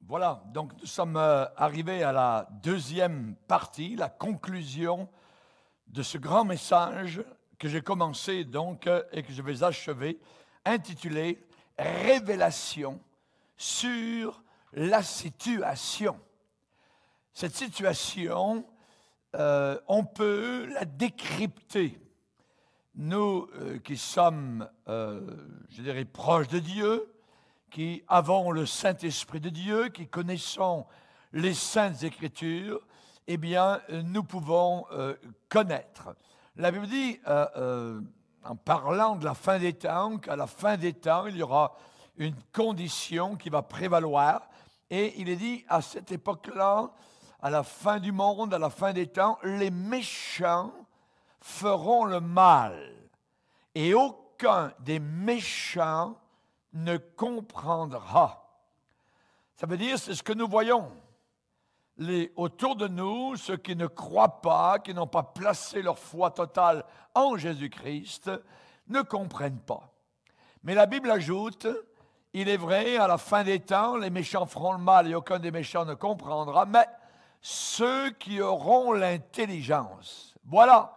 Voilà, donc nous sommes arrivés à la deuxième partie, la conclusion de ce grand message que j'ai commencé donc et que je vais achever, intitulé « Révélation sur la situation ». Cette situation, on peut la décrypter. Nous qui sommes, je dirais, proches de Dieu, qui avons le Saint-Esprit de Dieu, qui connaissons les Saintes Écritures, eh bien, nous pouvons connaître. La Bible dit, en parlant de la fin des temps, qu'à la fin des temps, il y aura une condition qui va prévaloir. Et il est dit, à cette époque-là, à la fin du monde, à la fin des temps, les méchants feront le mal. Et aucun des méchants ne comprendra. Ça veut dire, c'est ce que nous voyons. Autour de nous, ceux qui ne croient pas, qui n'ont pas placé leur foi totale en Jésus-Christ, ne comprennent pas. Mais la Bible ajoute, il est vrai, à la fin des temps, les méchants feront le mal et aucun des méchants ne comprendra, mais ceux qui auront l'intelligence, voilà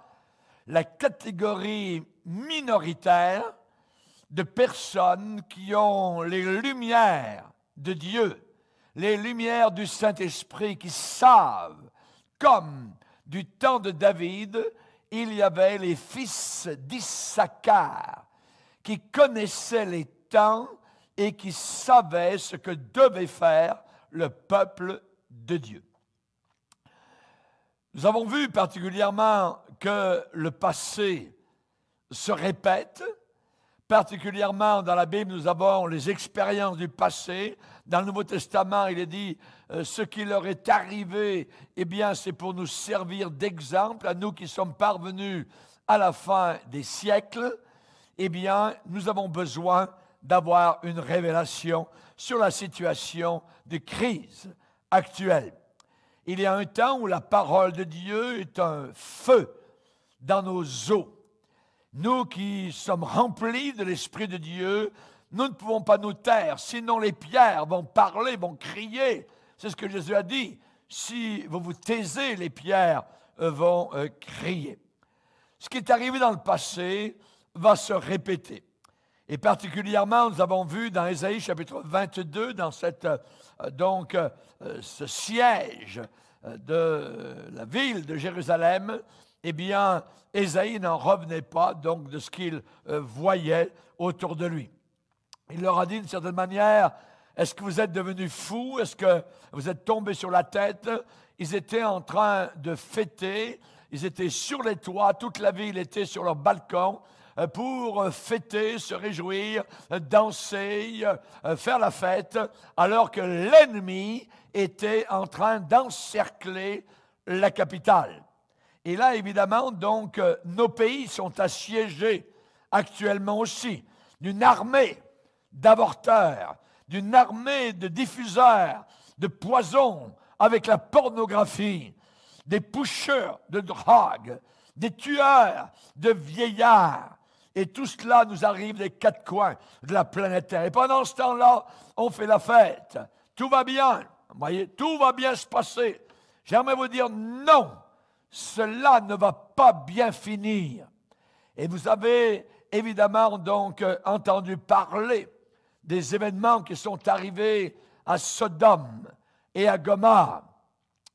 la catégorie minoritaire de personnes qui ont les lumières de Dieu, les lumières du Saint-Esprit, qui savent, comme du temps de David, il y avait les fils d'Issachar, qui connaissaient les temps et qui savaient ce que devait faire le peuple de Dieu. Nous avons vu particulièrement que le passé se répète. Particulièrement dans la Bible, nous avons les expériences du passé. Dans le Nouveau Testament, il est dit ce qui leur est arrivé, eh bien, c'est pour nous servir d'exemple à nous qui sommes parvenus à la fin des siècles. Eh bien, nous avons besoin d'avoir une révélation sur la situation de crise actuelle. Il y a un temps où la parole de Dieu est un feu dans nos os. Nous qui sommes remplis de l'Esprit de Dieu, nous ne pouvons pas nous taire, sinon les pierres vont parler, vont crier. C'est ce que Jésus a dit. Si vous vous taisez, les pierres vont crier. Ce qui est arrivé dans le passé va se répéter. Et particulièrement, nous avons vu dans Ésaïe chapitre 22, dans ce siège de la ville de Jérusalem, eh bien, Ésaïe n'en revenait pas donc de ce qu'il voyait autour de lui. Il leur a dit d'une certaine manière, est-ce que vous êtes devenus fous? Est-ce que vous êtes tombés sur la tête? Ils étaient en train de fêter, ils étaient sur les toits, toute la ville était sur leur balcon pour fêter, se réjouir, danser, faire la fête, alors que l'ennemi était en train d'encercler la capitale. Et là, évidemment, donc, nos pays sont assiégés actuellement aussi d'une armée d'avorteurs, d'une armée de diffuseurs de poisons avec la pornographie, des pushers de drogue, des tueurs de vieillards. Et tout cela nous arrive des quatre coins de la planète Terre. Et pendant ce temps-là, on fait la fête. Tout va bien. Vous voyez, tout va bien se passer. J'aimerais vous dire non. Cela ne va pas bien finir. Et vous avez évidemment donc entendu parler des événements qui sont arrivés à Sodome et à Gomorrhe.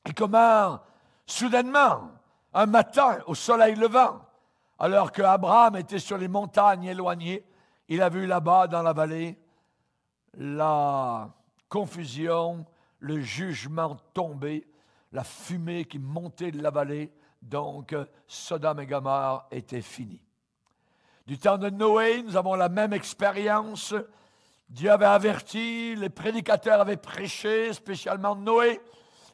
Et comment, soudainement, un matin, au soleil levant, alors qu'Abraham était sur les montagnes éloignées, il a vu là-bas dans la vallée la confusion, le jugement tombé, la fumée qui montait de la vallée, donc Sodome et Gomorrhe étaient finis. Du temps de Noé, nous avons la même expérience. Dieu avait averti, les prédicateurs avaient prêché, spécialement Noé,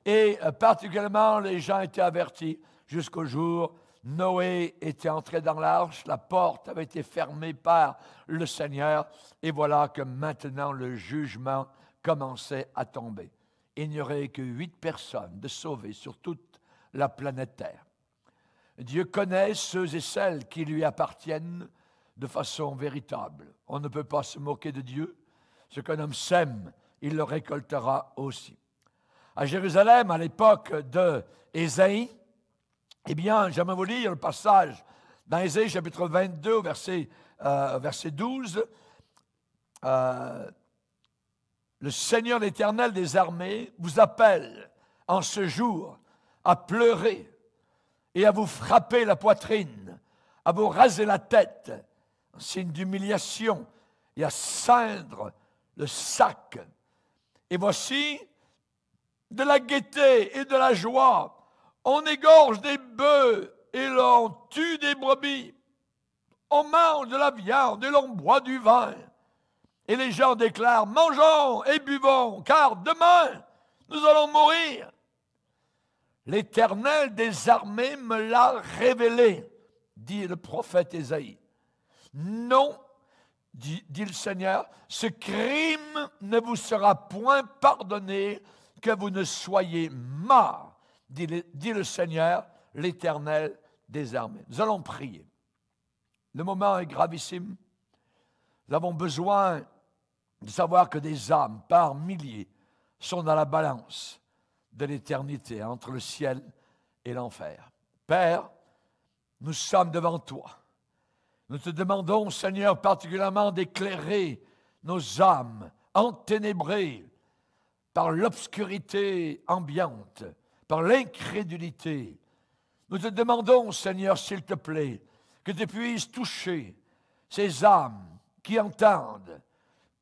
et particulièrement les gens étaient avertis jusqu'au jour où Noé était entré dans l'arche, la porte avait été fermée par le Seigneur, et voilà que maintenant le jugement commençait à tomber. Il n'y aurait que 8 personnes de sauvées sur toute la planète Terre. Dieu connaît ceux et celles qui lui appartiennent de façon véritable. On ne peut pas se moquer de Dieu. Ce qu'un homme sème, il le récoltera aussi. À Jérusalem, à l'époque de Ésaïe, eh bien, j'aimerais vous lire le passage dans Ésaïe chapitre 22, verset 12. Le Seigneur l'Éternel des armées vous appelle en ce jour à pleurer et à vous frapper la poitrine, à vous raser la tête, en signe d'humiliation, et à ceindre le sac. Et voici de la gaieté et de la joie. On égorge des bœufs et l'on tue des brebis. On mange de la viande et l'on boit du vin. Et les gens déclarent, mangeons et buvons, car demain, nous allons mourir. L'Éternel des armées me l'a révélé, dit le prophète Ésaïe. Non, dit le Seigneur, ce crime ne vous sera point pardonné, que vous ne soyez morts, dit le Seigneur, l'Éternel des armées. Nous allons prier. Le moment est gravissime. Nous avons besoin de savoir que des âmes par milliers sont dans la balance de l'éternité entre le ciel et l'enfer. Père, nous sommes devant toi. Nous te demandons, Seigneur, particulièrement d'éclairer nos âmes enténébrées par l'obscurité ambiante, par l'incrédulité. Nous te demandons, Seigneur, s'il te plaît, que tu puisses toucher ces âmes qui entendent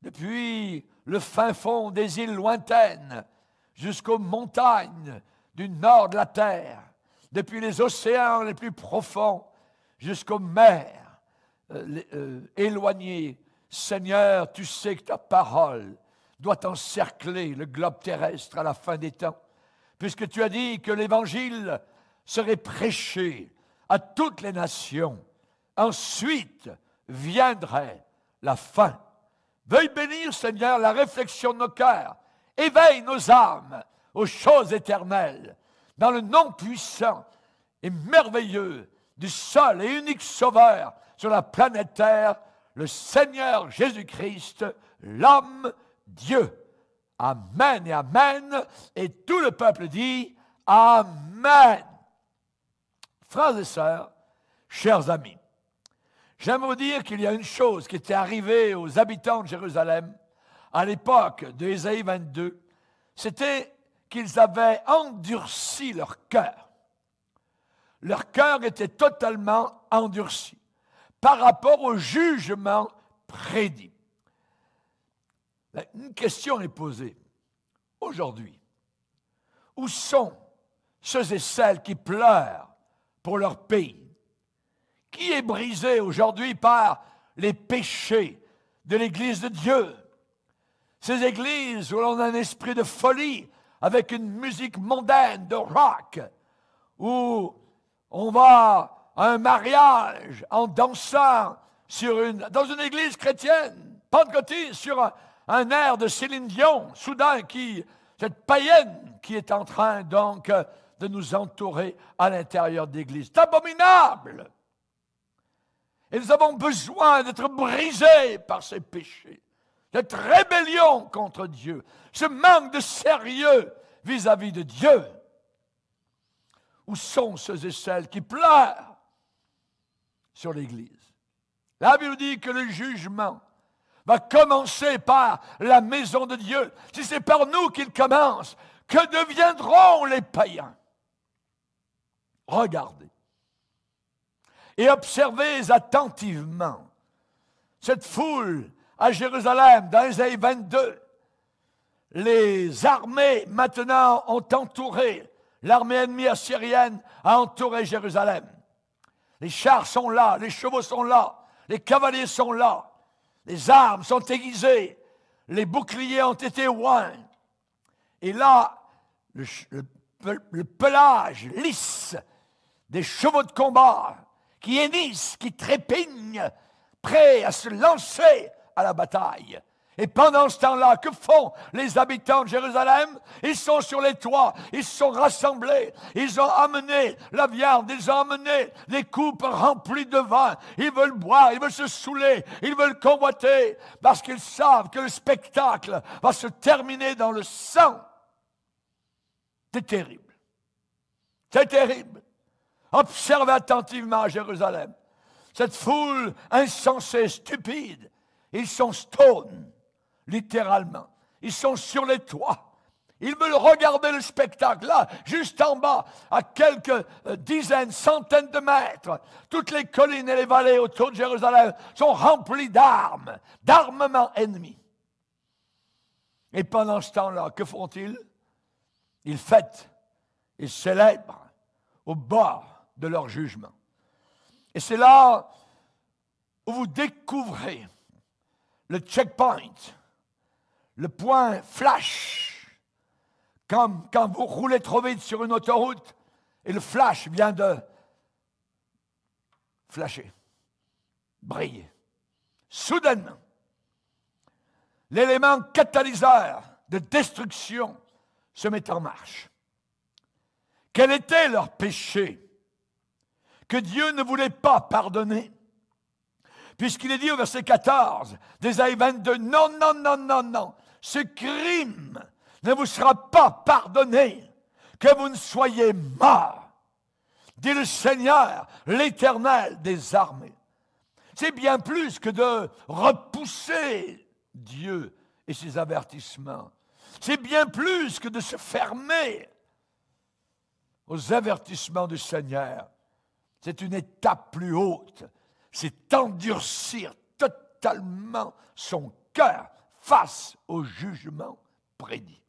depuis le fin fond des îles lointaines jusqu'aux montagnes du nord de la terre, depuis les océans les plus profonds jusqu'aux mers éloignées. Seigneur, tu sais que ta parole doit encercler le globe terrestre à la fin des temps, puisque tu as dit que l'Évangile serait prêché à toutes les nations. Ensuite viendrait la fin. Veuille bénir, Seigneur, la réflexion de nos cœurs. Éveille nos âmes aux choses éternelles, dans le nom puissant et merveilleux du seul et unique Sauveur sur la planète Terre, le Seigneur Jésus-Christ, l'homme Dieu. Amen et amen. Et tout le peuple dit Amen. Frères et sœurs, chers amis, j'aimerais vous dire qu'il y a une chose qui était arrivée aux habitants de Jérusalem à l'époque de Ésaïe 22, c'était qu'ils avaient endurci leur cœur. Leur cœur était totalement endurci par rapport au jugement prédit. Une question est posée aujourd'hui. Où sont ceux et celles qui pleurent pour leur pays? Qui est brisé aujourd'hui par les péchés de l'Église de Dieu? Ces églises où l'on a un esprit de folie avec une musique mondaine de rock, où on va à un mariage en dansant dans une église chrétienne, pentecôtiste, sur un air de Céline Dion, soudain, cette païenne qui est en train donc de nous entourer à l'intérieur de l'Église. C'est abominable! Et nous avons besoin d'être brisés par ces péchés, cette rébellion contre Dieu, ce manque de sérieux vis-à-vis de Dieu. Où sont ceux et celles qui pleurent sur l'Église? La Bible dit que le jugement va commencer par la maison de Dieu. Si c'est par nous qu'il commence, que deviendront les païens? Regardez et observez attentivement cette foule à Jérusalem, dans Ésaïe 22. Les armées maintenant ont entouré, l'armée ennemie assyrienne a entouré Jérusalem. Les chars sont là, les chevaux sont là, les cavaliers sont là, les armes sont aiguisées, les boucliers ont été oints. Et là, le pelage lisse des chevaux de combat qui hennissent, qui trépignent, prêts à se lancer à la bataille. Et pendant ce temps-là, que font les habitants de Jérusalem? Ils sont sur les toits, ils se sont rassemblés, ils ont amené la viande, ils ont amené les coupes remplies de vin. Ils veulent boire, ils veulent se saouler, ils veulent convoiter, parce qu'ils savent que le spectacle va se terminer dans le sang. C'est terrible. C'est terrible. Observez attentivement à Jérusalem. Cette foule insensée, stupide, ils sont stone. Littéralement. Ils sont sur les toits. Ils veulent regarder le spectacle. Là, juste en bas, à quelques dizaines, centaines de mètres, toutes les collines et les vallées autour de Jérusalem sont remplies d'armes, d'armements ennemis. Et pendant ce temps-là, que font-ils? Ils fêtent, ils célèbrent au bord de leur jugement. Et c'est là où vous découvrez le checkpoint, le point flash, comme quand vous roulez trop vite sur une autoroute et le flash vient de flasher, briller. Soudainement, l'élément catalyseur de destruction se met en marche. Quel était leur péché que Dieu ne voulait pas pardonner? Puisqu'il est dit au verset 14 d'Ésaïe 22, non, non, non, non, non, ce crime ne vous sera pas pardonné, que vous ne soyez morts, dit le Seigneur, l'Éternel des armées. C'est bien plus que de repousser Dieu et ses avertissements. C'est bien plus que de se fermer aux avertissements du Seigneur. C'est une étape plus haute. C'est endurcir totalement son cœur face au jugement prédit.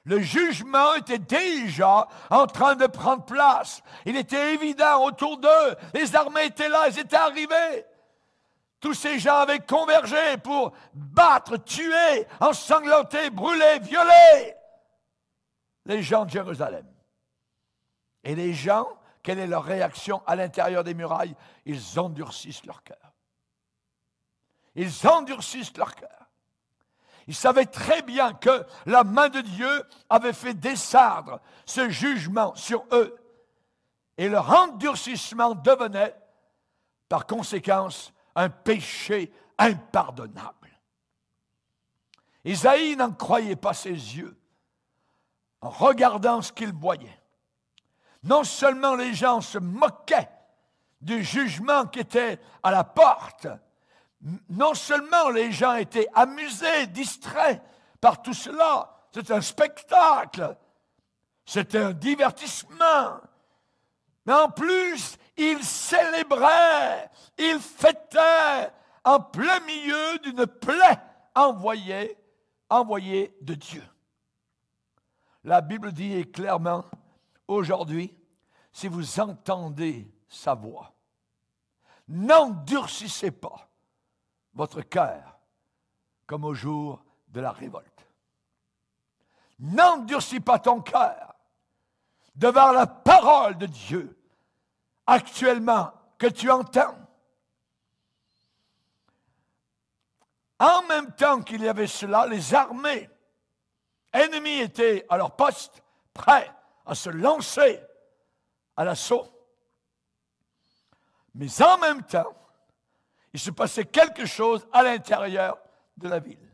Le jugement était déjà en train de prendre place. Il était évident autour d'eux. Les armées étaient là, elles étaient arrivées. Tous ces gens avaient convergé pour battre, tuer, ensanglanter, brûler, violer les gens de Jérusalem. Et les gens, quelle est leur réaction à l'intérieur des murailles? Ils endurcissent leur cœur. Ils endurcissent leur cœur. Ils savaient très bien que la main de Dieu avait fait descendre ce jugement sur eux. Et leur endurcissement devenait, par conséquence, un péché impardonnable. Isaïe n'en croyait pas ses yeux en regardant ce qu'il voyait. Non seulement les gens se moquaient du jugement qui était à la porte, non seulement les gens étaient amusés, distraits par tout cela, c'est un spectacle, c'était un divertissement, mais en plus, ils célébraient, ils fêtaient en plein milieu d'une plaie envoyée de Dieu. La Bible dit clairement, aujourd'hui, si vous entendez sa voix, n'endurcissez pas votre cœur comme au jour de la révolte. N'endurcis pas ton cœur devant la parole de Dieu actuellement que tu entends. En même temps qu'il y avait cela, les armées ennemies étaient à leur poste, prêts à se lancer à l'assaut. Mais en même temps, il se passait quelque chose à l'intérieur de la ville.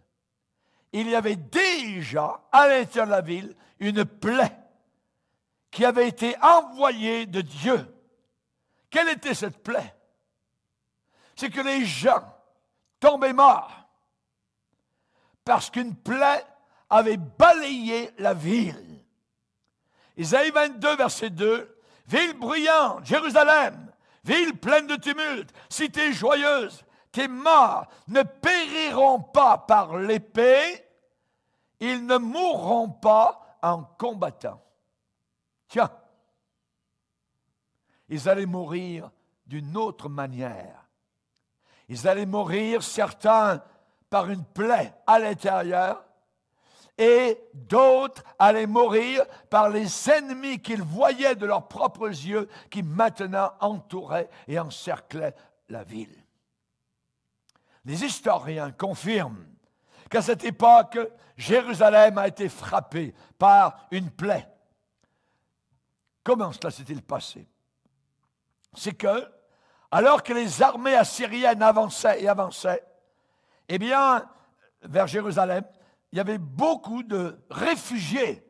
Il y avait déjà à l'intérieur de la ville une plaie qui avait été envoyée de Dieu. Quelle était cette plaie? C'est que les gens tombaient morts parce qu'une plaie avait balayé la ville. Isaïe 22, verset 2, « Ville bruyante, Jérusalem, ville pleine de tumulte, cité joyeuse, tes morts ne périront pas par l'épée, ils ne mourront pas en combattant. » Tiens, ils allaient mourir d'une autre manière. Ils allaient mourir, certains, par une plaie à l'intérieur, et d'autres allaient mourir par les ennemis qu'ils voyaient de leurs propres yeux, qui maintenant entouraient et encerclaient la ville. les historiens confirment qu'à cette époque, Jérusalem a été frappée par une plaie. Comment cela s'est-il passé? C'est que, alors que les armées assyriennes avançaient et avançaient, eh bien, vers Jérusalem, il y avait beaucoup de réfugiés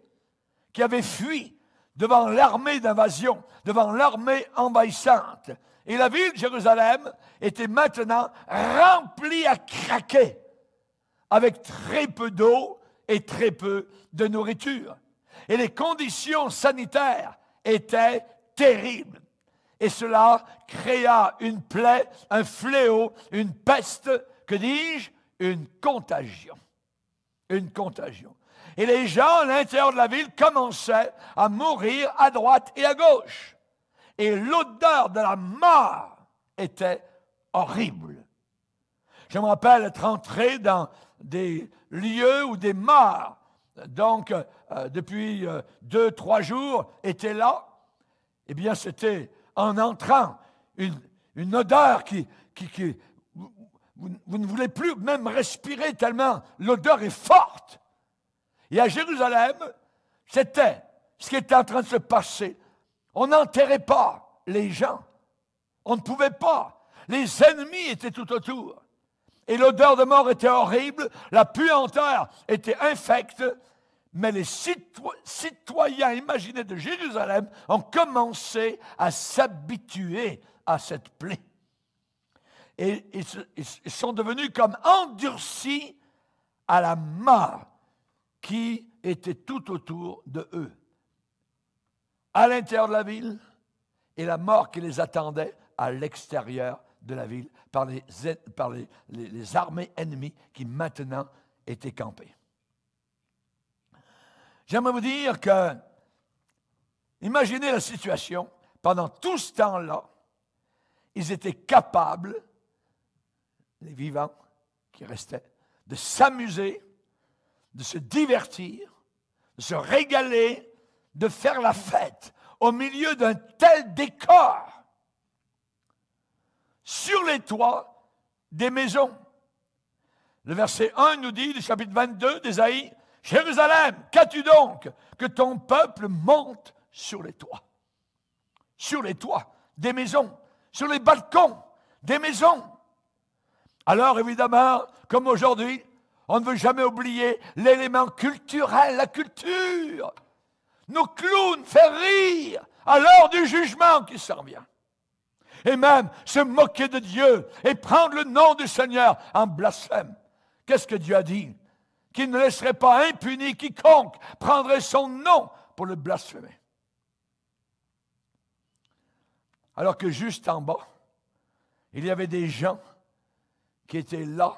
qui avaient fui devant l'armée d'invasion, devant l'armée envahissante. Et la ville de Jérusalem était maintenant remplie à craquer, avec très peu d'eau et très peu de nourriture. Et les conditions sanitaires étaient terribles. Et cela créa une plaie, un fléau, une peste, que dis-je? Une contagion. Une contagion. Et les gens à l'intérieur de la ville commençaient à mourir à droite et à gauche. Et l'odeur de la mort était horrible. Je me rappelle être entré dans des lieux où des morts, donc depuis 2-3 jours, étaient là. Eh bien, c'était en entrant une odeur qui vous ne voulez plus même respirer tellement l'odeur est forte. Et à Jérusalem, c'était ce qui était en train de se passer. On n'enterrait pas les gens. On ne pouvait pas. Les ennemis étaient tout autour. Et l'odeur de mort était horrible, la puanteur était infecte, mais les citoyens imaginés de Jérusalem ont commencé à s'habituer à cette plaie. Et ils sont devenus comme endurcis à la mort qui était tout autour de eux. À l'intérieur de la ville, et la mort qui les attendait à l'extérieur de la ville par les armées ennemies qui maintenant étaient campées. J'aimerais vous dire que, imaginez la situation, pendant tout ce temps-là, ils étaient capables, les vivants qui restaient, de s'amuser, de se divertir, de se régaler, de faire la fête au milieu d'un tel décor sur les toits des maisons. Le verset 1 nous dit, du chapitre 22 d'Ésaïe, « Jérusalem, qu'as-tu donc que ton peuple monte sur les toits? » Sur les toits des maisons, sur les balcons des maisons. Alors évidemment, comme aujourd'hui, on ne veut jamais oublier l'élément culturel, la culture. Nos clowns faire rire à l'heure du jugement qui s'en vient. Et même se moquer de Dieu et prendre le nom du Seigneur en blasphème. Qu'est-ce que Dieu a dit? Qu'il ne laisserait pas impuni quiconque prendrait son nom pour le blasphémer. Alors que juste en bas, il y avait des gens qui étaient là,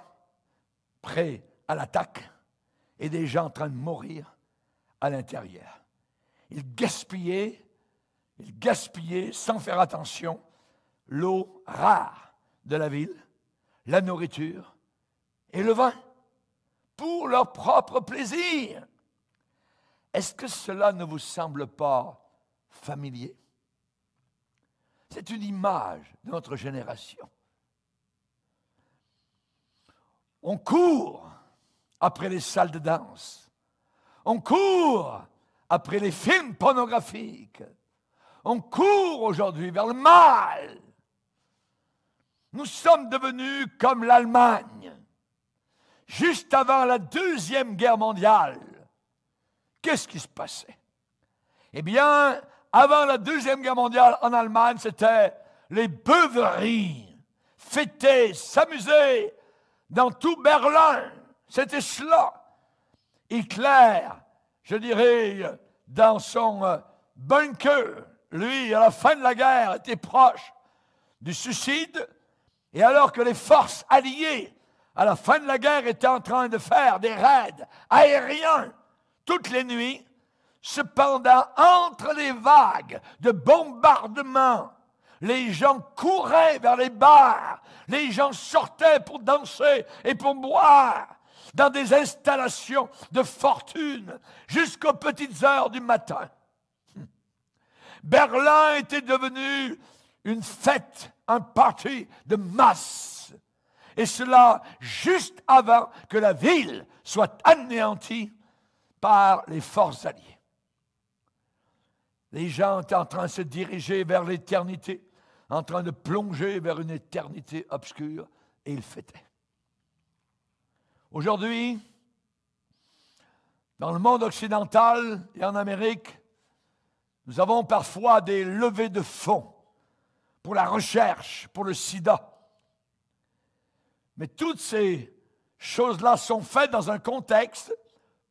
prêts à l'attaque, et des gens en train de mourir à l'intérieur. Ils gaspillaient sans faire attention l'eau rare de la ville, la nourriture et le vin, pour leur propre plaisir. Est-ce que cela ne vous semble pas familier? C'est une image de notre génération. On court après les salles de danse. On court après les films pornographiques. On court aujourd'hui vers le mal. Nous sommes devenus comme l'Allemagne. Juste avant la Deuxième Guerre mondiale, qu'est-ce qui se passait? Eh bien, avant la Deuxième Guerre mondiale en Allemagne, c'était les beuveries, fêter, s'amuser dans tout Berlin. C'était cela. Hitler, je dirais, dans son bunker, lui, à la fin de la guerre, était proche du suicide. Et alors que les forces alliées, à la fin de la guerre, étaient en train de faire des raids aériens toutes les nuits, cependant, entre les vagues de bombardements, les gens couraient vers les bars, les gens sortaient pour danser et pour boire dans des installations de fortune jusqu'aux petites heures du matin. Berlin était devenu une fête, un party de masse. Et cela juste avant que la ville soit anéantie par les forces alliées. Les gens étaient en train de se diriger vers l'éternité, en train de plonger vers une éternité obscure, et ils fêtaient. Aujourd'hui, dans le monde occidental et en Amérique, nous avons parfois des levées de fonds pour la recherche, pour le sida. Mais toutes ces choses-là sont faites dans un contexte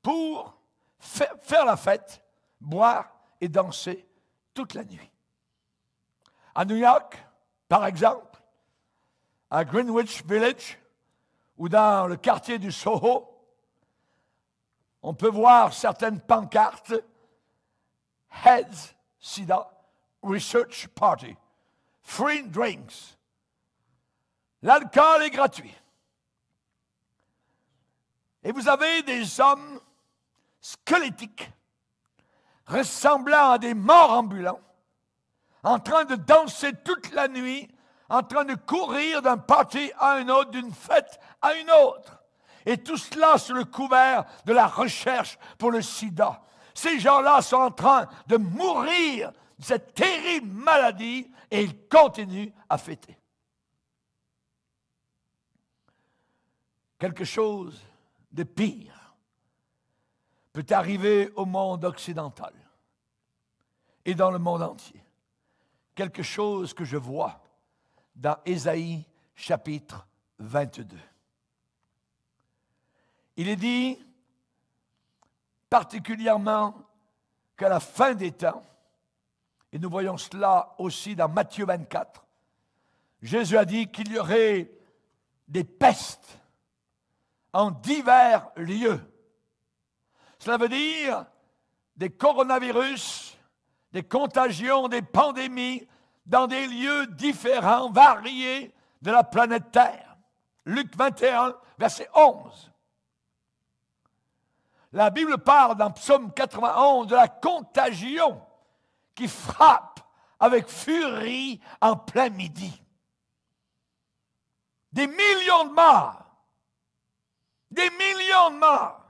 pour faire la fête, boire et danser toute la nuit. À New York, par exemple, à Greenwich Village, ou dans le quartier du Soho, on peut voir certaines pancartes « Heads SIDA Research Party »,« Free drinks ». L'alcool est gratuit. Et vous avez des hommes squelettiques, ressemblant à des morts ambulants, en train de danser toute la nuit, en train de courir d'un party à un autre, d'une fête à une autre. Et tout cela sous le couvert de la recherche pour le sida. Ces gens-là sont en train de mourir de cette terrible maladie et ils continuent à fêter. Quelque chose de pire peut arriver au monde occidental et dans le monde entier. Quelque chose que je vois dans Ésaïe chapitre 22. Il est dit particulièrement qu'à la fin des temps, et nous voyons cela aussi dans Matthieu 24, Jésus a dit qu'il y aurait des pestes en divers lieux. Cela veut dire des coronavirus, des contagions, des pandémies dans des lieux différents, variés de la planète Terre. Luc 21, verset 11. La Bible parle dans Psaume 91 de la contagion qui frappe avec furie en plein midi. Des millions de morts. Des millions de morts.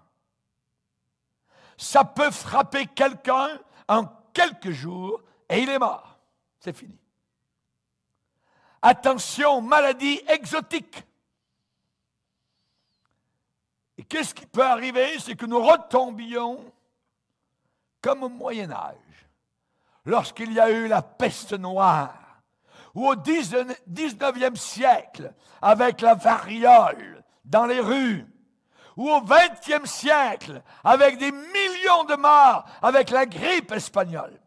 Ça peut frapper quelqu'un en quelques jours et il est mort. C'est fini. Attention, maladie exotique. Et qu'est-ce qui peut arriver? C'est que nous retombions comme au Moyen-Âge, lorsqu'il y a eu la peste noire, ou au 19e siècle, avec la variole dans les rues, ou au 20e siècle, avec des millions de morts, avec la grippe espagnole.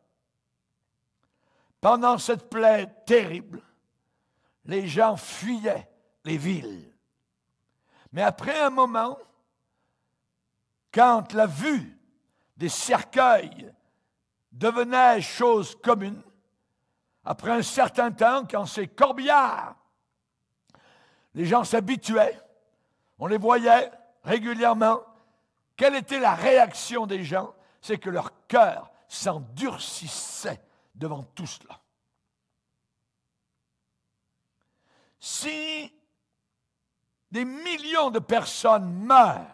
Pendant cette plaie terrible, les gens fuyaient les villes. Mais après un moment, quand la vue des cercueils devenait chose commune, après un certain temps, quand c'est corbillard, les gens s'habituaient, on les voyait régulièrement. Quelle était la réaction des gens? C'est que leur cœur s'endurcissait devant tout cela. Si des millions de personnes meurent,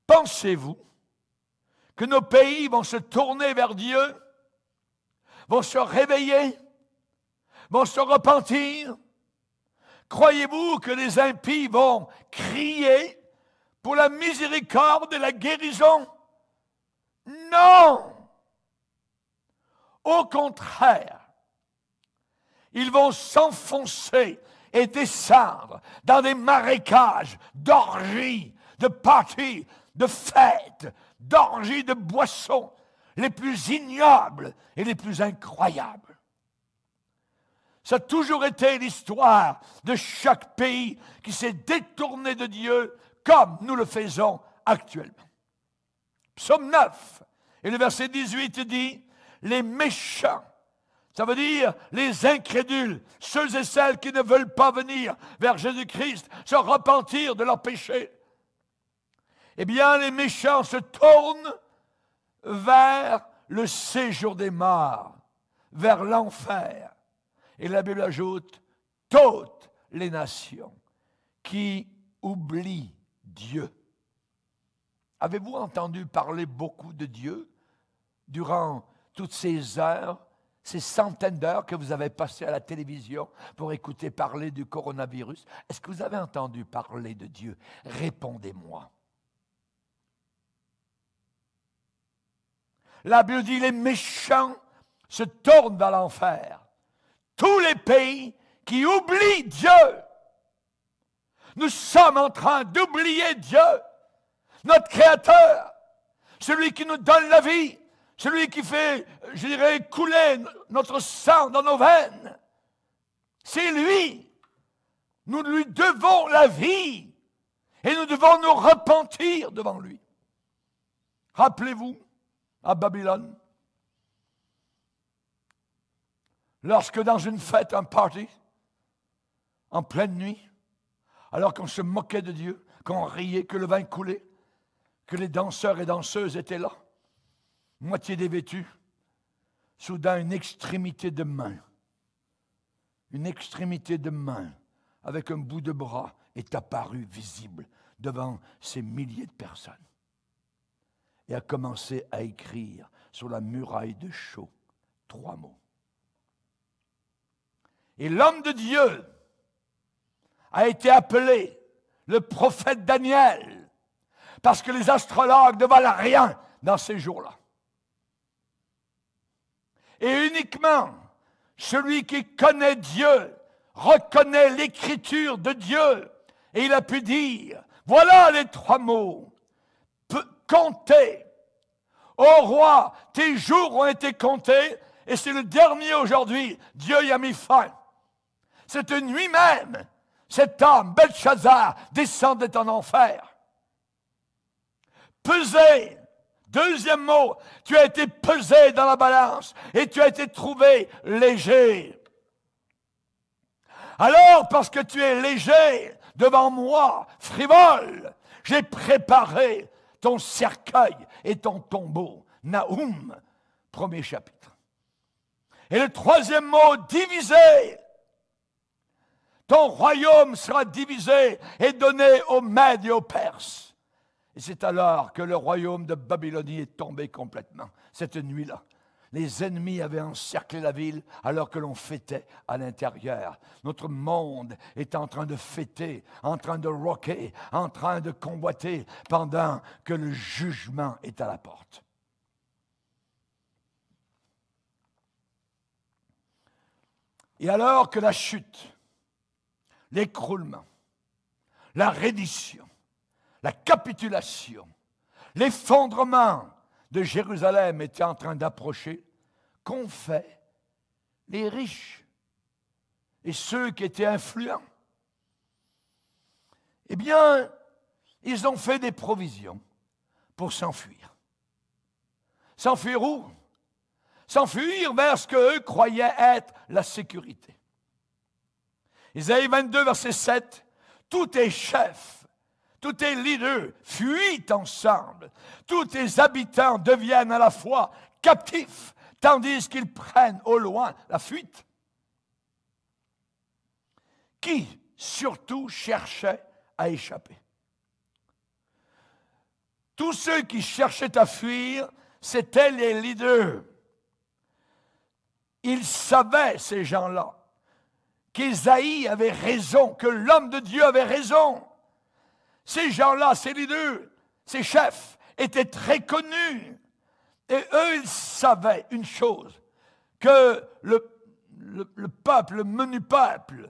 pensez-vous que nos pays vont se tourner vers Dieu, vont se réveiller, vont se repentir? Croyez-vous que les impies vont crier pour la miséricorde et la guérison? Non! Au contraire, ils vont s'enfoncer et descendre dans des marécages d'orgies, de parties, de fêtes, d'orgies de boissons, les plus ignobles et les plus incroyables. Ça a toujours été l'histoire de chaque pays qui s'est détourné de Dieu comme nous le faisons actuellement. Psaume 9 et le verset 18 dit « Les méchants », ça veut dire les incrédules, ceux et celles qui ne veulent pas venir vers Jésus-Christ, se repentir de leurs péchés. Eh bien, les méchants se tournent vers le séjour des morts, vers l'enfer. Et la Bible ajoute, toute les nations qui oublient Dieu. Avez-vous entendu parler beaucoup de Dieu durant toutes ces heures, ces centaines d'heures que vous avez passées à la télévision pour écouter parler du coronavirus? Est-ce que vous avez entendu parler de Dieu? Répondez-moi. La Bible dit, les méchants se tournent vers l'enfer. Tous les pays qui oublient Dieu. Nous sommes en train d'oublier Dieu, notre Créateur, celui qui nous donne la vie, celui qui fait, je dirais, couler notre sang dans nos veines. C'est lui. Nous lui devons la vie et nous devons nous repentir devant lui. Rappelez-vous, à Babylone, lorsque dans une fête, un party, en pleine nuit, alors qu'on se moquait de Dieu, qu'on riait, que le vin coulait, que les danseurs et danseuses étaient là, moitié dévêtus, soudain une extrémité de main avec un bout de bras est apparue visible devant ces milliers de personnes et a commencé à écrire sur la muraille de chaux 3 mots. Et l'homme de Dieu a été appelé le prophète Daniel, parce que les astrologues ne valent rien dans ces jours-là. Et uniquement celui qui connaît Dieu reconnaît l'écriture de Dieu. Et il a pu dire, voilà les 3 mots. Comptez. Ô roi, tes jours ont été comptés, et c'est le dernier aujourd'hui. Dieu y a mis fin. Cette nuit même, cet homme, Belchazzar, descendait en enfer. Pesé. Deuxième mot, tu as été pesé dans la balance et tu as été trouvé léger. Alors, parce que tu es léger devant moi, frivole, j'ai préparé ton cercueil et ton tombeau. Naoum, 1er chapitre. Et le 3e mot, divisé. Ton royaume sera divisé et donné aux Mèdes et aux Perses. Et c'est alors que le royaume de Babylonie est tombé complètement, cette nuit-là. Les ennemis avaient encerclé la ville alors que l'on fêtait à l'intérieur. Notre monde est en train de fêter, en train de rocker, en train de convoiter pendant que le jugement est à la porte. Et alors que la chute, l'écroulement, la reddition, la capitulation, l'effondrement de Jérusalem était en train d'approcher, qu'ont fait les riches et ceux qui étaient influents? Eh bien, ils ont fait des provisions pour s'enfuir. S'enfuir où? S'enfuir vers ce qu'eux croyaient être la sécurité. Isaïe 22, verset 7, « Tous tes chefs, tous tes leaders fuient ensemble. Tous tes habitants deviennent à la fois captifs, tandis qu'ils prennent au loin la fuite. » Qui, surtout, cherchait à échapper? Tous ceux qui cherchaient à fuir, c'étaient les leaders. Ils savaient, ces gens-là, qu'Ésaïe avait raison, que l'homme de Dieu avait raison. Ces gens-là, ces leaders, ces chefs, étaient très connus. Et eux, ils savaient une chose, que le peuple, le menu peuple,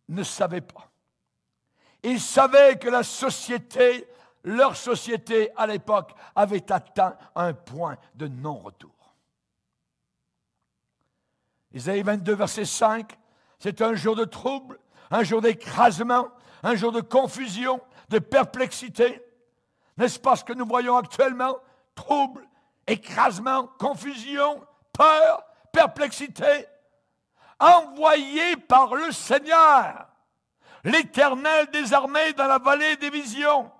ne savait pas. Ils savaient que la société, leur société à l'époque, avait atteint un point de non-retour. Isaïe 22, verset 5, c'est un jour de trouble, un jour d'écrasement, un jour de confusion, de perplexité. N'est-ce pas ce que nous voyons actuellement? Trouble, écrasement, confusion, peur, perplexité. Envoyé par le Seigneur, l'Éternel des armées dans la vallée des visions.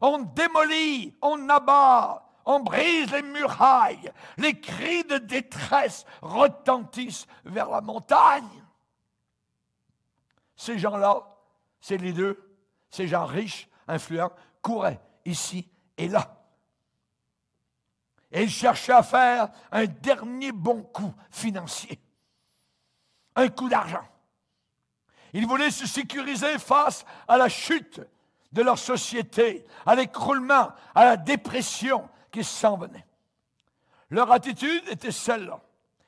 On démolit, on abat, on brise les murailles. Les cris de détresse retentissent vers la montagne. ces gens-là, ces leaders, ces gens riches, influents, couraient ici et là. Et ils cherchaient à faire un dernier bon coup financier, un coup d'argent. Ils voulaient se sécuriser face à la chute de leur société, à l'écroulement, à la dépression qui s'en venait. Leur attitude était celle-là.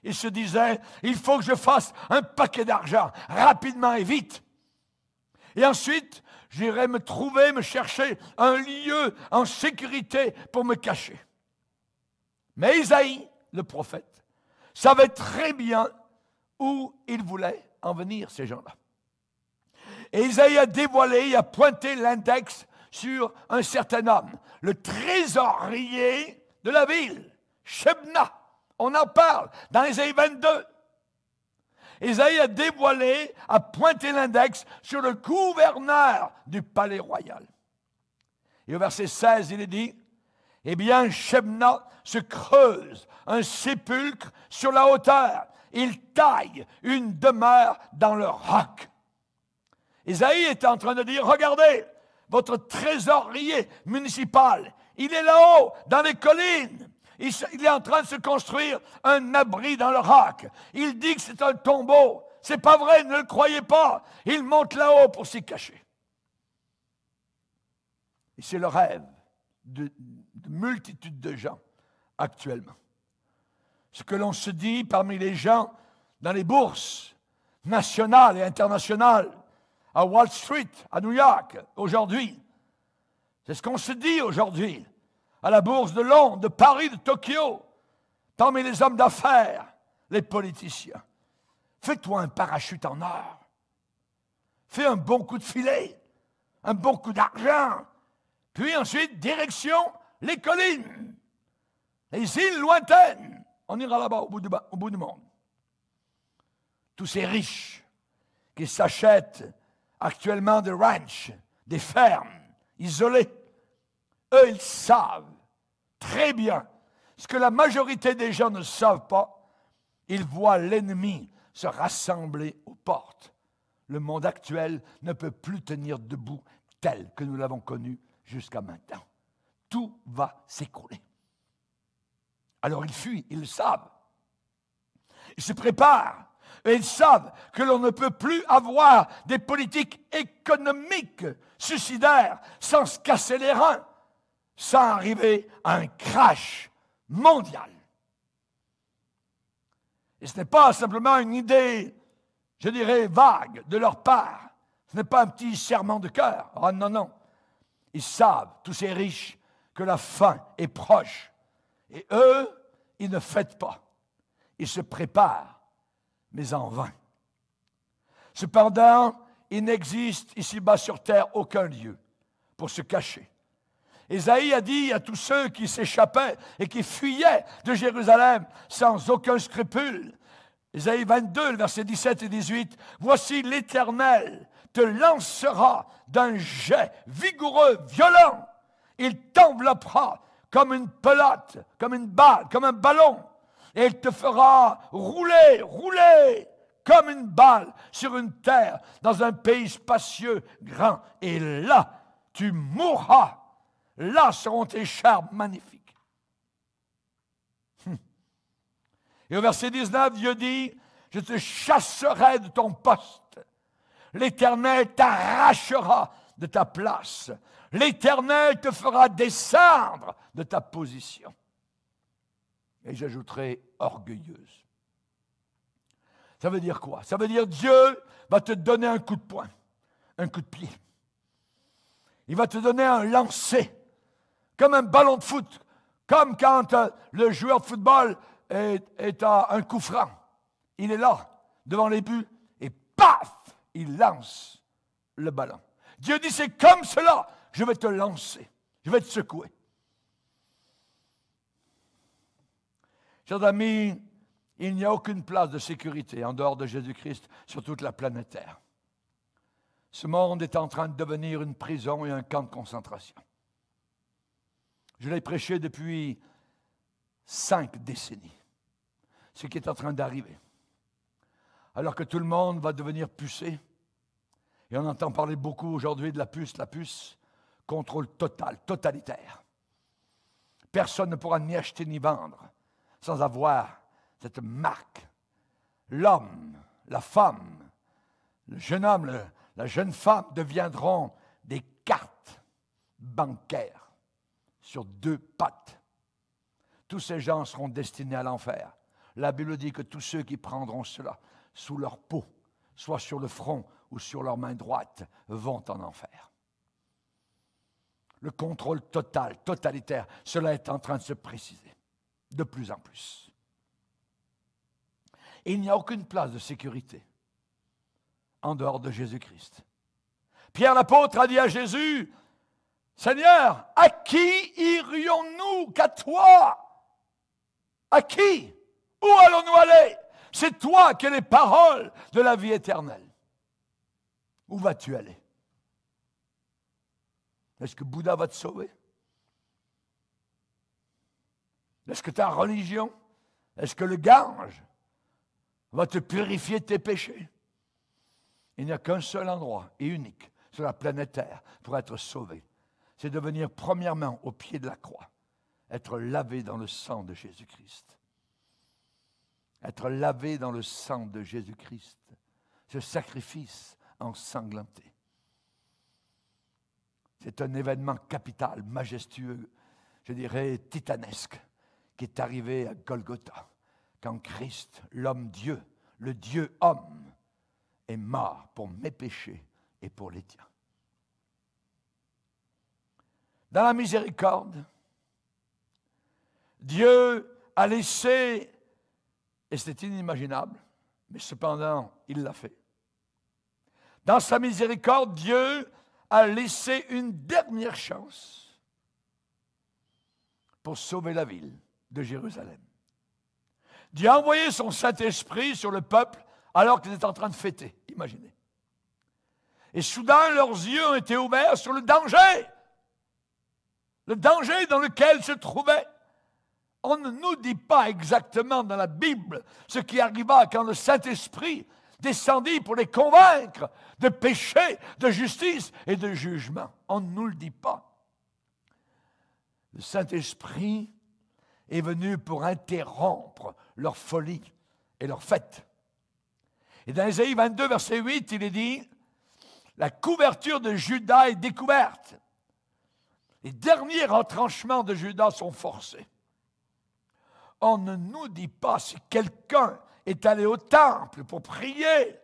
Ils se disaient, il faut que je fasse un paquet d'argent, rapidement et vite. Et ensuite, j'irai me chercher un lieu en sécurité pour me cacher. Mais Isaïe, le prophète, savait très bien où il voulait en venir, ces gens-là. Et Isaïe a dévoilé, il a pointé l'index sur un certain homme, le trésorier de la ville, Shebna. On en parle dans Isaïe 22. Isaïe a dévoilé, a pointé l'index sur le gouverneur du palais royal. Et au verset 16, il est dit, eh bien, Shebna se creuse un sépulcre sur la hauteur. Il taille une demeure dans le roc. Isaïe est en train de dire, regardez, votre trésorier municipal, il est là-haut, dans les collines. Il est en train de se construire un abri dans le roc. Il dit que c'est un tombeau. C'est pas vrai, ne le croyez pas. Il monte là-haut pour s'y cacher. Et c'est le rêve de multitudes de gens actuellement. Ce que l'on se dit parmi les gens dans les bourses nationales et internationales, à Wall Street, à New York, aujourd'hui. C'est ce qu'on se dit aujourd'hui, à la bourse de Londres, de Paris, de Tokyo, parmi les hommes d'affaires, les politiciens. Fais-toi un parachute en or. Fais un bon coup de filet, un bon coup d'argent. Puis ensuite, direction les collines, les îles lointaines. On ira là-bas au bout du monde. Tous ces riches qui s'achètent actuellement des ranchs, des fermes isolées, eux, ils savent très bien ce que la majorité des gens ne savent pas. Ils voient l'ennemi se rassembler aux portes. Le monde actuel ne peut plus tenir debout tel que nous l'avons connu jusqu'à maintenant. Tout va s'écrouler. Alors ils fuient, ils le savent. Ils se préparent. Et ils savent que l'on ne peut plus avoir des politiques économiques suicidaires sans se casser les reins, sans arriver à un crash mondial. Et ce n'est pas simplement une idée, je dirais, vague de leur part. Ce n'est pas un petit serment de cœur. Ah non, non. Ils savent, tous ces riches, que la fin est proche. Et eux, ils ne fêtent pas. Ils se préparent, mais en vain. Cependant, il n'existe ici-bas sur terre aucun lieu pour se cacher. Isaïe a dit à tous ceux qui s'échappaient et qui fuyaient de Jérusalem sans aucun scrupule, Isaïe 22, le verset 17 et 18, « Voici l'Éternel te lancera d'un jet vigoureux, violent. Il t'enveloppera comme une pelote, comme une balle, comme un ballon. Et il te fera rouler, rouler comme une balle sur une terre dans un pays spacieux, grand. Et là, tu mourras. Là seront tes chars magnifiques. » Et au verset 19, Dieu dit, « Je te chasserai de ton poste. L'Éternel t'arrachera de ta place. L'Éternel te fera descendre de ta position. » Et j'ajouterai orgueilleuse. Ça veut dire quoi? Ça veut dire Dieu va te donner un coup de poing, un coup de pied. Il va te donner un lancer, comme un ballon de foot, comme quand le joueur de football est à un coup franc. Il est là, devant les buts, et paf, il lance le ballon. Dieu dit, c'est comme cela, je vais te lancer, je vais te secouer. Chers amis, il n'y a aucune place de sécurité en dehors de Jésus-Christ sur toute la planète Terre. Ce monde est en train de devenir une prison et un camp de concentration. Je l'ai prêché depuis 5 décennies, ce qui est en train d'arriver. Alors que tout le monde va devenir pucé, Et on entend parler beaucoup aujourd'hui de la puce, contrôle total, totalitaire. Personne ne pourra ni acheter ni vendre sans avoir cette marque. L'homme, la femme, le jeune homme, la jeune femme deviendront des cartes bancaires sur 2 pattes. Tous ces gens seront destinés à l'enfer. La Bible dit que tous ceux qui prendront cela sous leur peau, soit sur le front ou sur leur main droite, vont en enfer. Le contrôle total, totalitaire, cela est en train de se préciser de plus en plus. Et il n'y a aucune place de sécurité en dehors de Jésus-Christ. Pierre l'apôtre a dit à Jésus, « Seigneur, à qui irions-nous qu'à toi? À qui? Où allons-nous aller? C'est toi qui as les paroles de la vie éternelle. Où vas-tu aller? Est-ce que Bouddha va te sauver? Est-ce que ta religion, est-ce que le Gange va te purifier de tes péchés? Il n'y a qu'un seul endroit et unique sur la planète Terre pour être sauvé. C'est de venir premièrement au pied de la croix, être lavé dans le sang de Jésus-Christ. Être lavé dans le sang de Jésus-Christ. Ce sacrifice ensanglanté. C'est un événement capital, majestueux, je dirais titanesque, qui est arrivé à Golgotha, quand Christ, l'homme-dieu, le Dieu-homme, est mort pour mes péchés et pour les tiens. Dans la miséricorde, Dieu a laissé, et c'est inimaginable, mais cependant, il l'a fait. Dans sa miséricorde, Dieu a laissé une dernière chance pour sauver la ville de Jérusalem. Dieu a envoyé son Saint-Esprit sur le peuple alors qu'ils étaient en train de fêter, imaginez. Et soudain, leurs yeux ont été ouverts sur le danger dans lequel se trouvaient. On ne nous dit pas exactement dans la Bible ce qui arriva quand le Saint-Esprit descendit pour les convaincre de péché, de justice et de jugement. On ne nous le dit pas. Le Saint-Esprit est venu pour interrompre leur folie et leur fête. Et dans Ésaïe 22, verset 8, il est dit, « La couverture de Juda est découverte. Les derniers retranchements de Juda sont forcés. » On ne nous dit pas si quelqu'un est allé au temple pour prier,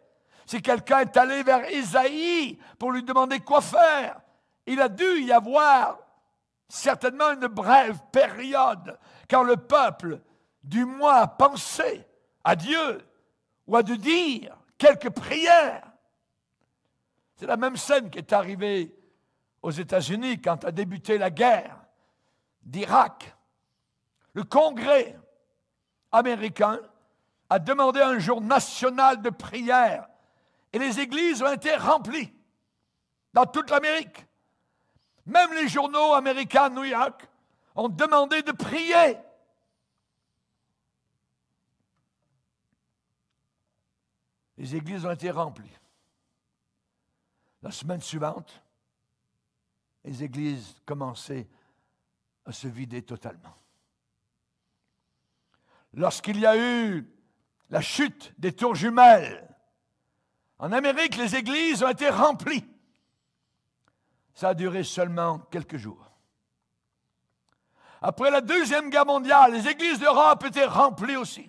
si quelqu'un est allé vers Ésaïe pour lui demander quoi faire. Il a dû y avoir certainement une brève période quand le peuple, du moins, a pensé à Dieu ou à de dire quelques prières. C'est la même scène qui est arrivée aux États-Unis quand a débuté la guerre d'Irak. Le Congrès américain a demandé un jour national de prière et les églises ont été remplies dans toute l'Amérique. Même les journaux américains, New York, ont demandé de prier. Les églises ont été remplies. La semaine suivante, les églises commençaient à se vider totalement. Lorsqu'il y a eu la chute des tours jumelles, en Amérique, les églises ont été remplies. Ça a duré seulement quelques jours. Après la Deuxième Guerre mondiale, les églises d'Europe étaient remplies aussi.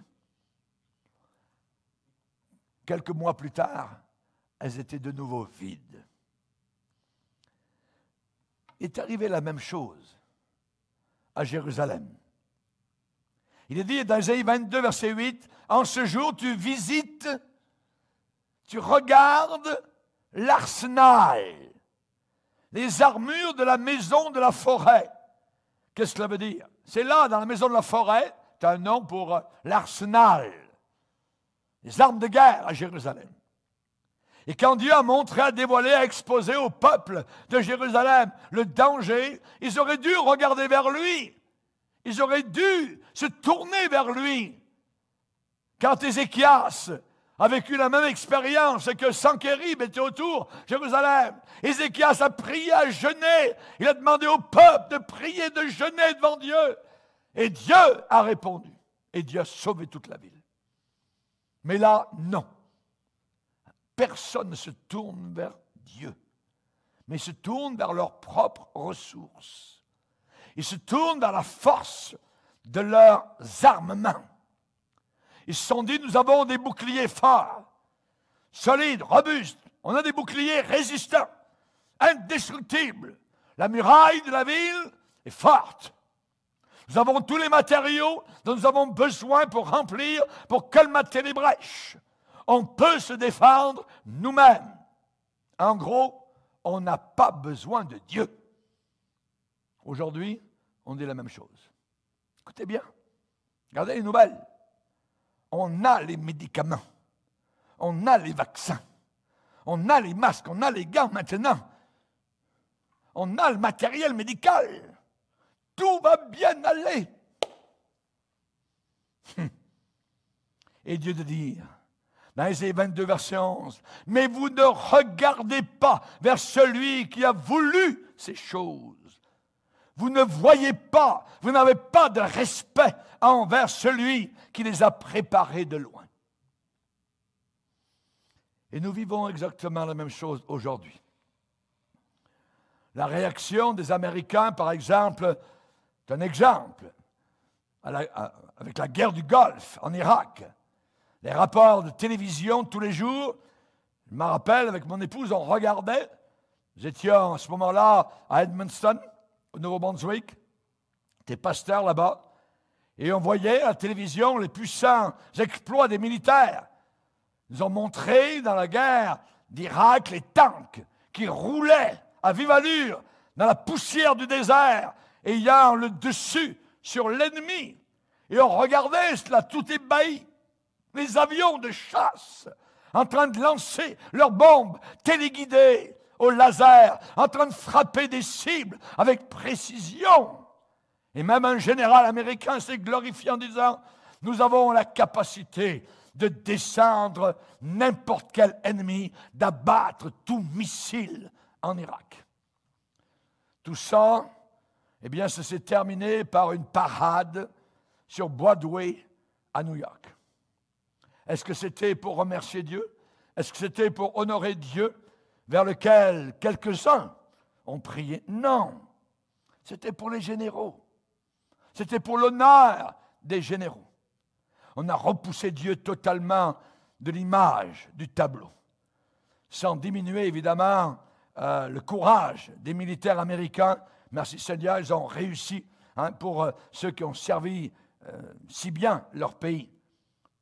Quelques mois plus tard, elles étaient de nouveau vides. Il est arrivé la même chose à Jérusalem. Il est dit dans Ésaïe 22, verset 8, « En ce jour, tu visites, tu regardes l'arsenal, les armures de la maison de la forêt. » Qu'est-ce que cela veut dire? C'est là, dans la maison de la forêt, tu as un nom pour l'arsenal, les armes de guerre à Jérusalem. Et quand Dieu a montré, a dévoilé, a exposé au peuple de Jérusalem le danger, ils auraient dû regarder vers lui. Ils auraient dû se tourner vers lui. Quand Ézéchias a vécu la même expérience que Sanchérib était autour de Jérusalem. Ézéchias a prié à jeûner. Il a demandé au peuple de prier, de jeûner devant Dieu. Et Dieu a répondu. Et Dieu a sauvé toute la ville. Mais là, non. Personne ne se tourne vers Dieu, mais se tourne vers leurs propres ressources. Ils se tournent vers la force de leurs armements. Ils se sont dit, nous avons des boucliers forts, solides, robustes. On a des boucliers résistants, indestructibles. La muraille de la ville est forte. Nous avons tous les matériaux dont nous avons besoin pour remplir, pour colmater les brèches. On peut se défendre nous-mêmes. En gros, on n'a pas besoin de Dieu. Aujourd'hui, on dit la même chose. Écoutez bien, regardez les nouvelles. On a les médicaments, on a les vaccins, on a les masques, on a les gants maintenant. On a le matériel médical. Tout va bien aller. Et Dieu de dire, dans Ésaïe 22, verset 11, « Mais vous ne regardez pas vers celui qui a voulu ces choses. Vous ne voyez pas, vous n'avez pas de respect envers celui qui les a préparés de loin. » Et nous vivons exactement la même chose aujourd'hui. La réaction des Américains, par exemple, c'est un exemple, avec la guerre du Golfe en Irak. Les rapports de télévision tous les jours, je me rappelle, avec mon épouse, on regardait. Nous étions à ce moment-là à Edmundston, au Nouveau-Brunswick. J'étais pasteur là-bas. Et on voyait à la télévision les puissants exploits des militaires. Ils nous ont montré dans la guerre d'Irak les tanks qui roulaient à vive allure dans la poussière du désert, ayant le dessus sur l'ennemi. Et on regardait cela tout ébahi. Les avions de chasse en train de lancer leurs bombes téléguidées au laser, en train de frapper des cibles avec précision. Et même un général américain s'est glorifié en disant « Nous avons la capacité de descendre n'importe quel ennemi, d'abattre tout missile en Irak. » Tout ça, eh bien, ça s'est terminé par une parade sur Broadway à New York. Est-ce que c'était pour remercier Dieu? Est-ce que c'était pour honorer Dieu, vers lequel quelques-uns ont prié? Non. C'était pour les généraux. C'était pour l'honneur des généraux. On a repoussé Dieu totalement de l'image du tableau, sans diminuer évidemment le courage des militaires américains. Merci Seigneur, ils ont réussi pour ceux qui ont servi si bien leur pays.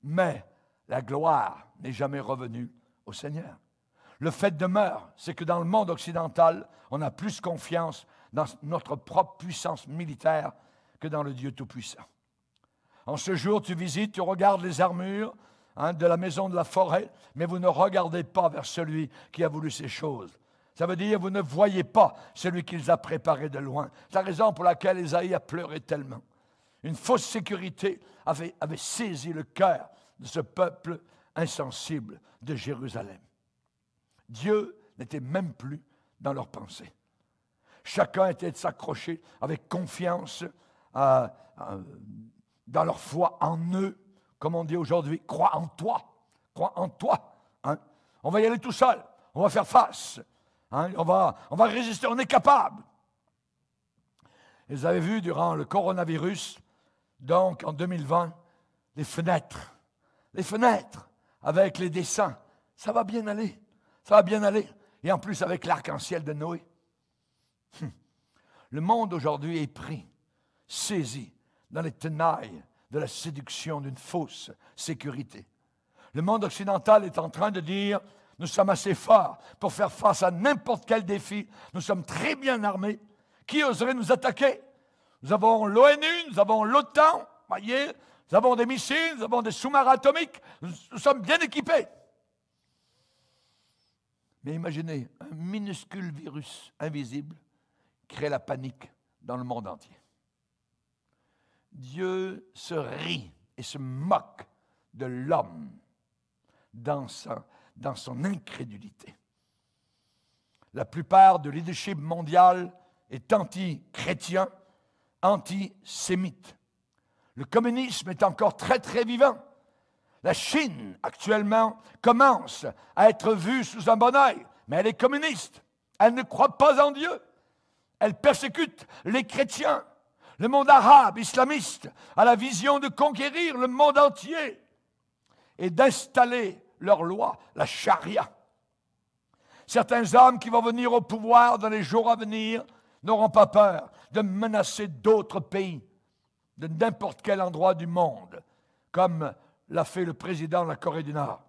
Mais la gloire n'est jamais revenue au Seigneur. Le fait demeure, c'est que dans le monde occidental, on a plus confiance dans notre propre puissance militaire que dans le Dieu Tout-Puissant. En ce jour, tu visites, tu regardes les armures de la maison de la forêt, mais vous ne regardez pas vers celui qui a voulu ces choses. Ça veut dire, vous ne voyez pas celui qui les a préparés de loin. C'est la raison pour laquelle Ésaïe a pleuré tellement. Une fausse sécurité avait saisi le cœur de ce peuple insensible de Jérusalem. Dieu n'était même plus dans leurs pensées. Chacun était de s'accrocher avec confiance dans leur foi en eux, comme on dit aujourd'hui, crois en toi, crois en toi. On va y aller tout seul, on va faire face, on va résister, on est capable. Et vous avez vu durant le coronavirus, donc en 2020, les fenêtres avec les dessins, ça va bien aller, ça va bien aller. Et en plus avec l'arc-en-ciel de Noé. Le monde aujourd'hui est pris, saisi dans les tenailles de la séduction d'une fausse sécurité. Le monde occidental est en train de dire, nous sommes assez forts pour faire face à n'importe quel défi, nous sommes très bien armés, qui oserait nous attaquer? Nous avons l'ONU, nous avons l'OTAN, voyez, nous avons des missiles, nous avons des sous-marins atomiques, nous sommes bien équipés. Mais imaginez, un minuscule virus invisible crée la panique dans le monde entier. Dieu se rit et se moque de l'homme dans son incrédulité. La plupart du leadership mondial est anti-chrétien, antisémite. Le communisme est encore très très vivant. La Chine, actuellement, commence à être vue sous un bon œil, mais elle est communiste. Elle ne croit pas en Dieu. Elle persécute les chrétiens. Le monde arabe, islamiste, a la vision de conquérir le monde entier et d'installer leur loi, la charia. Certains hommes qui vont venir au pouvoir dans les jours à venir n'auront pas peur de menacer d'autres pays, de n'importe quel endroit du monde, comme l'a fait le président de la Corée du Nord.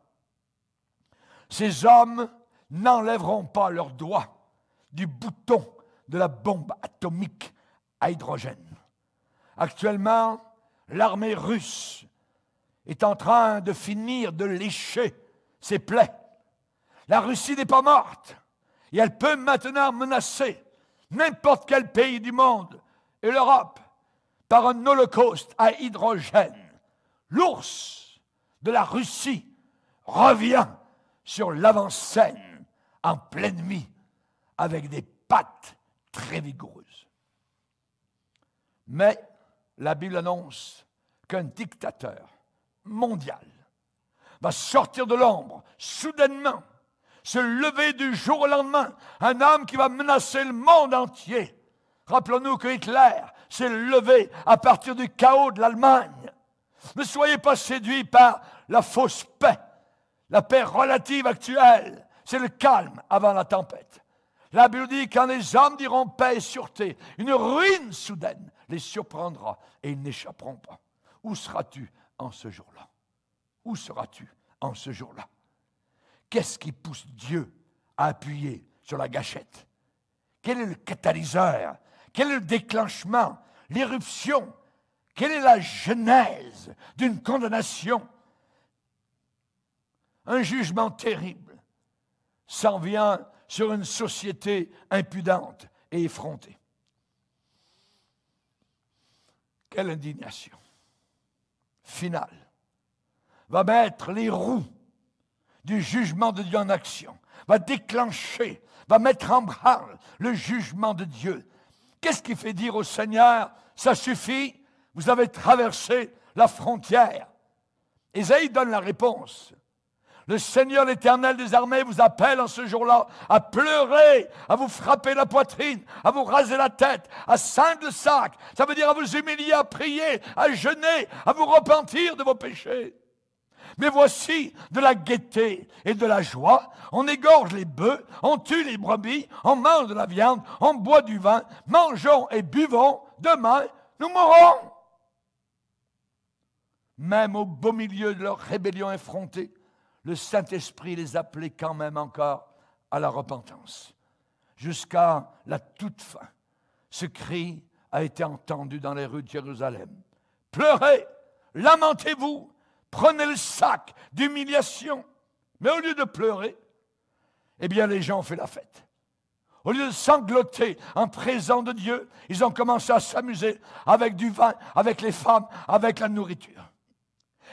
Ces hommes n'enlèveront pas leurs doigts du bouton de la bombe atomique à hydrogène. Actuellement, l'armée russe est en train de finir de lécher ses plaies. La Russie n'est pas morte et elle peut maintenant menacer n'importe quel pays du monde et l'Europe par un holocauste à hydrogène. L'ours de la Russie revient sur l'avant-scène en pleine nuit avec des pattes très vigoureuses. Mais la Bible annonce qu'un dictateur mondial va sortir de l'ombre soudainement, se lever du jour au lendemain, un homme qui va menacer le monde entier. Rappelons-nous que Hitler s'est levé à partir du chaos de l'Allemagne. Ne soyez pas séduits par la fausse paix. La paix relative actuelle, c'est le calme avant la tempête. La Bible dit, quand les hommes diront paix et sûreté, une ruine soudaine les surprendra et ils n'échapperont pas. Où seras-tu en ce jour-là? Où seras-tu en ce jour-là? Qu'est-ce qui pousse Dieu à appuyer sur la gâchette? Quel est le catalyseur? Quel est le déclenchement? L'éruption? Quelle est la genèse d'une condamnation? Un jugement terrible s'en vient sur une société impudente et effrontée. Quelle indignation finale va mettre les roues du jugement de Dieu en action, va déclencher, va mettre en branle le jugement de Dieu. Qu'est-ce qui fait dire au Seigneur, ça suffit, vous avez traversé la frontière? Ésaïe donne la réponse. Le Seigneur l'Éternel des armées vous appelle en ce jour-là à pleurer, à vous frapper la poitrine, à vous raser la tête, à ceindre le sac. Ça veut dire à vous humilier, à prier, à jeûner, à vous repentir de vos péchés. Mais voici de la gaieté et de la joie. On égorge les bœufs, on tue les brebis, on mange de la viande, on boit du vin. Mangeons et buvons, demain nous mourrons. Même au beau milieu de leur rébellion effrontée, le Saint-Esprit les appelait quand même encore à la repentance. Jusqu'à la toute fin, ce cri a été entendu dans les rues de Jérusalem. Pleurez, lamentez-vous, prenez le sac d'humiliation. Mais au lieu de pleurer, eh bien les gens ont fait la fête. Au lieu de sangloter en présence de Dieu, ils ont commencé à s'amuser avec du vin, avec les femmes, avec la nourriture.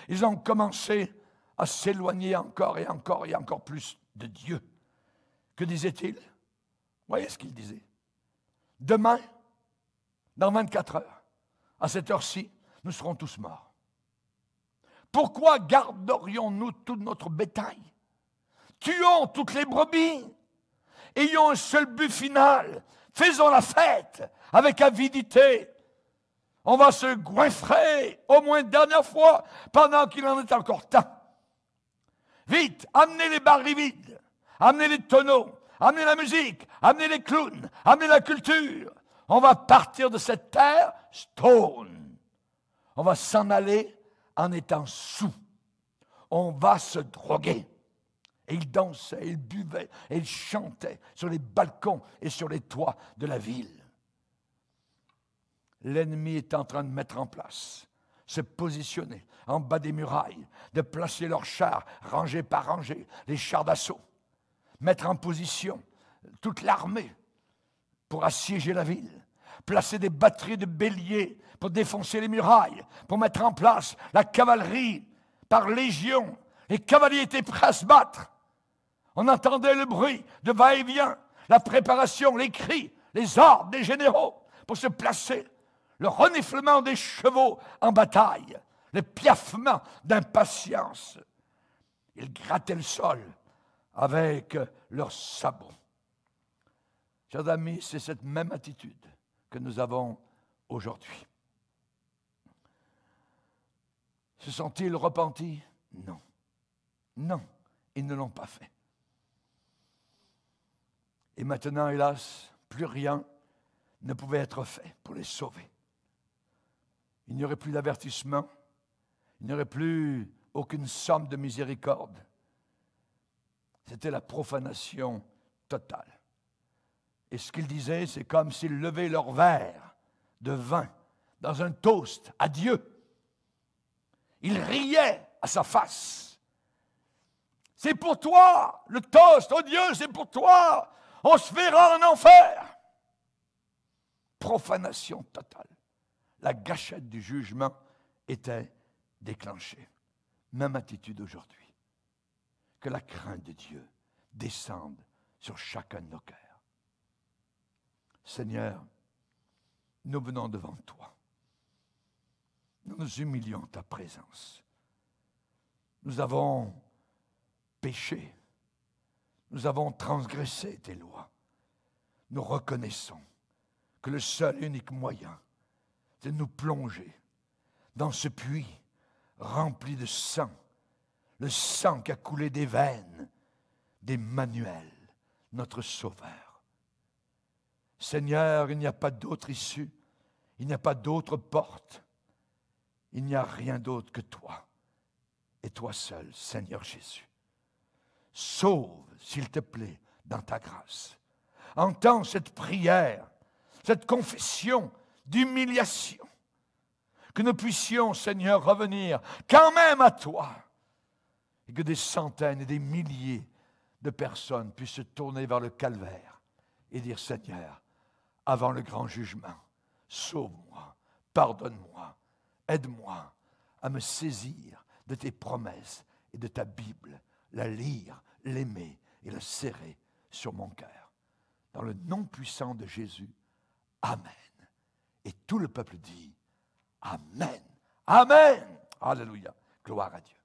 Ils ont commencé à s'éloigner encore et encore et encore plus de Dieu. Que disait-il? Voyez ce qu'il disait. Demain, dans 24 heures, à cette heure-ci, nous serons tous morts. Pourquoi garderions-nous tout notre bétail? Tuons toutes les brebis. Ayons un seul but final. Faisons la fête avec avidité. On va se goinfrer au moins une dernière fois pendant qu'il en est encore temps. Vite, amenez les barils vides, amenez les tonneaux, amenez la musique, amenez les clowns, amenez la culture. On va partir de cette terre stone. On va s'en aller en étant sous. On va se droguer. Et ils dansaient, ils buvaient, et ils chantaient sur les balcons et sur les toits de la ville. L'ennemi est en train de mettre en place, se positionner en bas des murailles, de placer leurs chars, rangés par rangée, les chars d'assaut, mettre en position toute l'armée pour assiéger la ville, placer des batteries de béliers pour défoncer les murailles, pour mettre en place la cavalerie par légion, Les cavaliers étaient prêts à se battre. On entendait le bruit de va-et-vient, la préparation, les cris, les ordres des généraux pour se placer, le reniflement des chevaux en bataille, le piaffement d'impatience. Ils grattaient le sol avec leurs sabots. Chers amis, c'est cette même attitude que nous avons aujourd'hui. Se sont-ils repentis? Non. Non, ils ne l'ont pas fait. Et maintenant, hélas, plus rien ne pouvait être fait pour les sauver. Il n'y aurait plus d'avertissement, il n'y aurait plus aucune somme de miséricorde. C'était la profanation totale. Et ce qu'ils disaient, c'est comme s'ils levaient leur verre de vin dans un toast à Dieu. Ils riaient à sa face. C'est pour toi, le toast, oh Dieu, c'est pour toi. On se verra en enfer. Profanation totale. La gâchette du jugement était déclenchée. Même attitude aujourd'hui. Que la crainte de Dieu descende sur chacun de nos cœurs. Seigneur, nous venons devant toi. Nous nous humilions en ta présence. Nous avons péché. Nous avons transgressé tes lois. Nous reconnaissons que le seul et unique moyen, c'est de nous plonger dans ce puits rempli de sang, le sang qui a coulé des veines d'Emmanuel, notre Sauveur. Seigneur, il n'y a pas d'autre issue, il n'y a pas d'autre porte, il n'y a rien d'autre que toi, et toi seul, Seigneur Jésus. Sauve, s'il te plaît, dans ta grâce. Entends cette prière, cette confession d'humiliation, que nous puissions, Seigneur, revenir quand même à toi, et que des centaines et des milliers de personnes puissent se tourner vers le calvaire et dire, Seigneur, avant le grand jugement, sauve-moi, pardonne-moi, aide-moi à me saisir de tes promesses et de ta Bible, la lire, l'aimer et la serrer sur mon cœur. Dans le nom puissant de Jésus, Amen. Et tout le peuple dit, Amen. Amen. Alléluia. Gloire à Dieu.